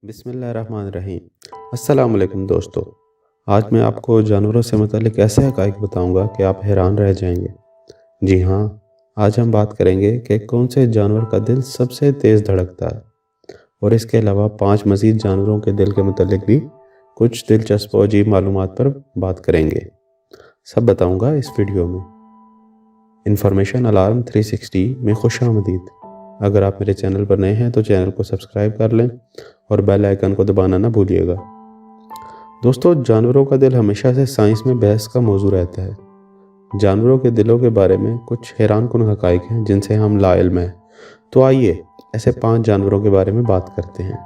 बिस्मिल्लाहिर्रहमानिर्रहीम। अस्सलाम वालेकुम दोस्तों। आज मैं आपको जानवरों से मुतालिक ऐसे हक़ाइक़ बताऊंगा कि आप हैरान रह जाएंगे। जी हाँ, आज हम बात करेंगे कि कौन से जानवर का दिल सबसे तेज़ धड़कता है, और इसके अलावा 5 मज़ीद जानवरों के दिल के मुतालिक भी कुछ दिलचस्प और अजीब मालूमात पर बात करेंगे। सब बताऊंगा इस वीडियो में। इंफॉर्मेशन अलार्म 360 में खुशामदीद। अगर आप मेरे चैनल पर नए हैं तो चैनल को सब्सक्राइब कर लें और बेल आइकन को दबाना ना भूलिएगा। दोस्तों, जानवरों का दिल हमेशा से साइंस में बहस का मौजू रहता है। जानवरों के दिलों के बारे में कुछ हैरानकुन हक़ाइक़ हैं जिनसे हम लाइल्म हैं। तो आइए ऐसे 5 जानवरों के बारे में बात करते हैं।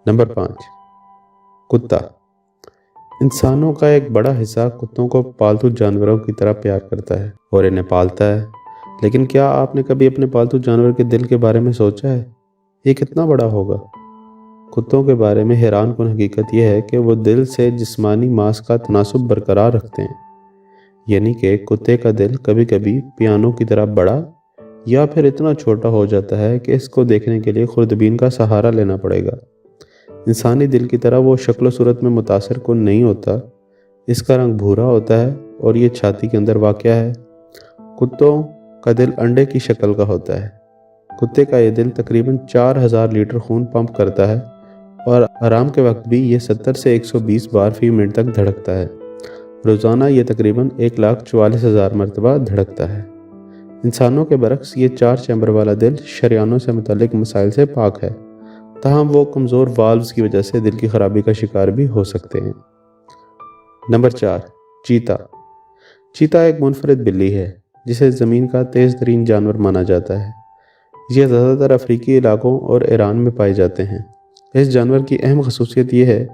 नंबर 5, कुत्ता। इंसानों का एक बड़ा हिस्सा कुत्तों को पालतू जानवरों की तरह प्यार करता है और इन्हें पालता है। लेकिन क्या आपने कभी अपने पालतू जानवर के दिल के बारे में सोचा है? ये कितना बड़ा होगा? कुत्तों के बारे में हैरानकुन हकीकत यह है कि वो दिल से जिस्मानी मांस का तनासुब बरकरार रखते हैं। यानी कि कुत्ते का दिल कभी कभी पियानो की तरह बड़ा या फिर इतना छोटा हो जाता है कि इसको देखने के लिए खुर्दबीन का सहारा लेना पड़ेगा। इंसानी दिल की तरह वो शक्ल सूरत में मुतासिर कुन नहीं होता। इसका रंग भूरा होता है और ये छाती के अंदर वाक़या है। कुत्तों का दिल अंडे की शक्ल का होता है। कुत्ते का ये दिल तकरीबन 4000 लीटर खून पंप करता है और आराम के वक्त भी ये 70 से 120 बार फी मिनट तक धड़कता है। रोज़ाना ये तकरीबन 1,44,000 मरतबा धड़कता है। इंसानों के बरक्स ये 4 चैम्बर वाला दिल शरियानों से मुतालिक मसाइल से पाक है, ताहम वो कमज़ोर वाल्व्स की वजह से दिल की ख़राबी का शिकार भी हो सकते हैं। नंबर 4, चीता। चीता एक मुनफरिद बिल्ली है जिसे ज़मीन का तेज़ तरीन जानवर माना जाता है। ये ज़्यादातर अफ्रीकी इलाकों और ईरान में पाए जाते हैं। इस जानवर की अहम खसूसियत यह है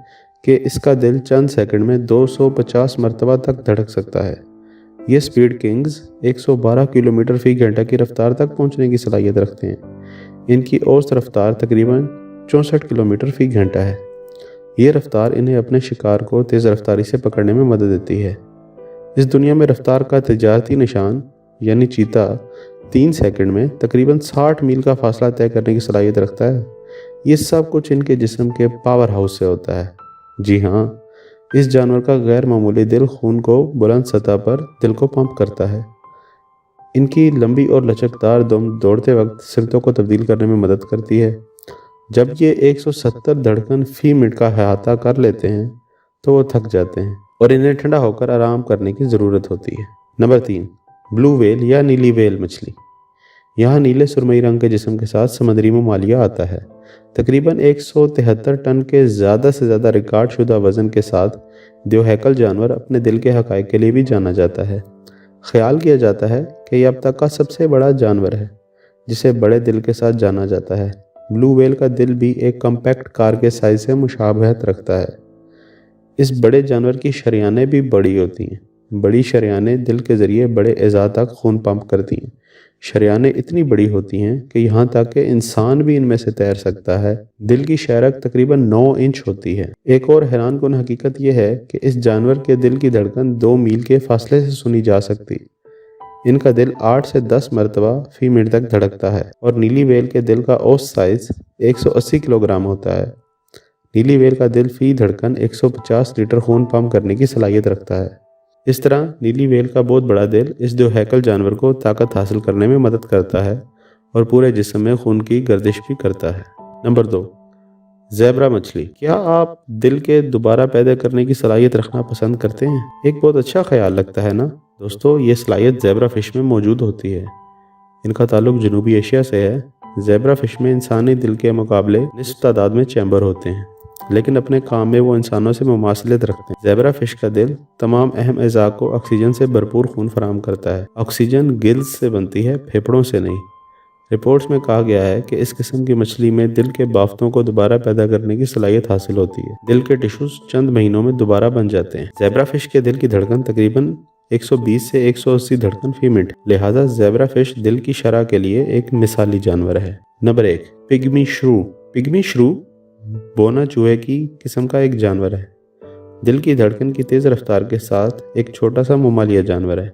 कि इसका दिल चंद सेकंड में 250 मरतबा तक धड़क सकता है। ये स्पीड किंग्स 112 किलोमीटर फ़ी घंटा की रफ्तार तक पहुंचने की सलाहियत रखते हैं। इनकी औसत रफ्तार तकरीबन 64 किलोमीटर फ़ी घंटा है। ये रफ्तार इन्हें अपने शिकार को तेज़ रफ्तारी से पकड़ने में मदद देती है। इस दुनिया में रफ्तार का तिजारती निशान यानी चीता 3 सेकंड में तकरीबन 60 मील का फासला तय करने की सलाहियत रखता है। ये सब कुछ इनके जिस्म के पावर हाउस से होता है। जी हाँ, इस जानवर का गैर मामूली दिल खून को बुलंद सतह पर दिल को पंप करता है। इनकी लंबी और लचकदार दम दौड़ते वक्त सिरतों को तब्दील करने में मदद करती है। जब ये 170 धड़कन फी मिनट का अहाता कर लेते हैं तो वो थक जाते हैं और इन्हें ठंडा होकर आराम करने की ज़रूरत होती है। नंबर 3, ब्लू व्हेल या नीली व्हेल मछली। यहाँ नीले सुरमई रंग के जिस्म के साथ समुद्री मालिया आता है। तकरीबन 173 टन के ज़्यादा से ज़्यादा रिकॉर्ड शुदा वज़न के साथ द्योहैकल जानवर अपने दिल के हक़ाइक़ के लिए भी जाना जाता है। ख्याल किया जाता है कि यह अब तक का सबसे बड़ा जानवर है जिसे बड़े दिल के साथ जाना जाता है। ब्लू व्हेल का दिल भी एक कम्पैक्ट कार के साइज़ से मुशाबहत रखता है। इस बड़े जानवर की शरियानें भी बड़ी होती हैं। बड़ी शरियानें दिल के ज़रिए बड़े एज़ा तक खून पंप करती हैं। शरियानें इतनी बड़ी होती हैं कि यहाँ तक कि इंसान भी इनमें से तैर सकता है। दिल की शरक तकरीबन 9 इंच होती है। एक और हैरानकुन हकीकत यह है कि इस जानवर के दिल की धड़कन 2 मील के फासले से सुनी जा सकती। इनका दिल 8 से 10 मरतबा फी मिनट तक धड़कता है और नीली व्हेल के दिल का औसत साइज 180 किलोग्राम होता है। नीली व्हेल का दिल फी धड़कन 150 लीटर खून पंप करने की सलाहियत रखता है। इस तरह नीली व्हेल का बहुत बड़ा दिल इस द्योहैकल जानवर को ताकत हासिल करने में मदद करता है और पूरे जिस्म में खून की गर्दिश भी करता है। नंबर 2, ज़ेब्रा मछली। क्या आप दिल के दोबारा पैदा करने की सलाहियत रखना पसंद करते हैं? एक बहुत अच्छा ख्याल लगता है ना दोस्तों। ये सलाहियत ज़ेब्रा फिश में मौजूद होती है। इनका ताल्लुक जनूबी एशिया से है। ज़ेब्रा फिश में इंसानी दिल के मुकाबले निस्फ तादाद में चैम्बर होते हैं, लेकिन अपने काम में वो इंसानों से मुमासिलत रखते हैं। ज़ेब्रा फिश का दिल तमाम अहम अज़ा को ऑक्सीजन से भरपूर खून फराहम करता है। ऑक्सीजन गिल्स से बनती है, फेफड़ों से नहीं। रिपोर्ट्स में कहा गया है कि इस किस्म की मछली में दिल के बाफ्तों को दोबारा पैदा करने की सलाहियत हासिल होती है। दिल के टिश्यूज चंद महीनों में दोबारा बन जाते हैं। ज़ेब्रा फिश के दिल की धड़कन तकरीबन 120 से 180 धड़कन फी मिनट, लिहाजा ज़ेब्रा फिश दिल की शरह के लिए एक मिसाली जानवर है। नंबर 1, पिग्मी श्रू। पिग्मी श्रू बोना चूहे की किस्म का एक जानवर है। दिल की धड़कन की तेज़ रफ्तार के साथ एक छोटा सा मुमालिया जानवर है।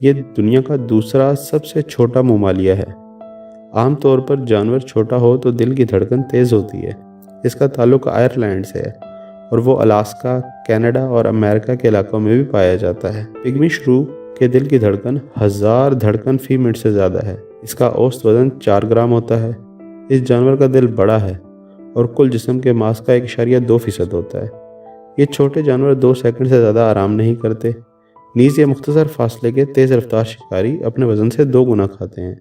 ये दुनिया का दूसरा सबसे छोटा मुमालिया है। आमतौर पर जानवर छोटा हो तो दिल की धड़कन तेज़ होती है। इसका ताल्लुक आयरलैंड से है और वो अलास्का, कनाडा और अमेरिका के इलाकों में भी पाया जाता है। पिग्मी श्रू के दिल की धड़कन 1000 धड़कन फी मिनट से ज़्यादा है। इसका औसत वजन 4 ग्राम होता है। इस जानवर का दिल बड़ा है और कुल जिस्म के मास का 1.2% होता है। ये छोटे जानवर 2 सेकंड से ज़्यादा आराम नहीं करते। नीज़ ये मुख्तसर फासले के तेज़ रफ्तार शिकारी अपने वज़न से 2 गुना खाते हैं।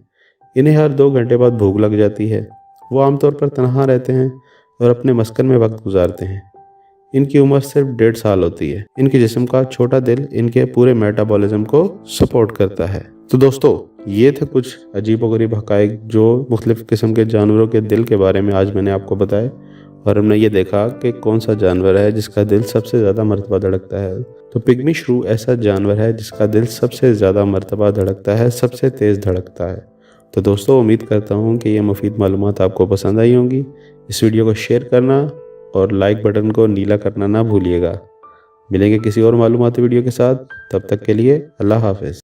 इन्हें हर 2 घंटे बाद भूख लग जाती है। वो आमतौर पर तनहा रहते हैं और अपने मस्कन में वक्त गुजारते हैं। इनकी उम्र सिर्फ 1.5 साल होती है। इनके जिस्म का छोटा दिल इनके पूरे मेटाबॉलिज्म को सपोर्ट करता है। तो दोस्तों, ये थे कुछ अजीबोगरीब हक़ाइक़ जो मुख्तलिफ़ किस्म के जानवरों के दिल के बारे में आज मैंने आपको बताए, और हमने ये देखा कि कौन सा जानवर है जिसका दिल सबसे ज़्यादा मरतबा धड़कता है। तो पिग्मी श्रू ऐसा जानवर है जिसका दिल सबसे ज़्यादा मरतबा धड़कता है, सबसे तेज़ धड़कता है। तो दोस्तों, उम्मीद करता हूँ कि ये मुफीद मालूमात आपको पसंद आई होंगी। इस वीडियो को शेयर करना और लाइक बटन को नीला करना ना भूलिएगा। मिलेंगे किसी और मालूमाती वीडियो के साथ, तब तक के लिए अल्लाह हाफ़िज़।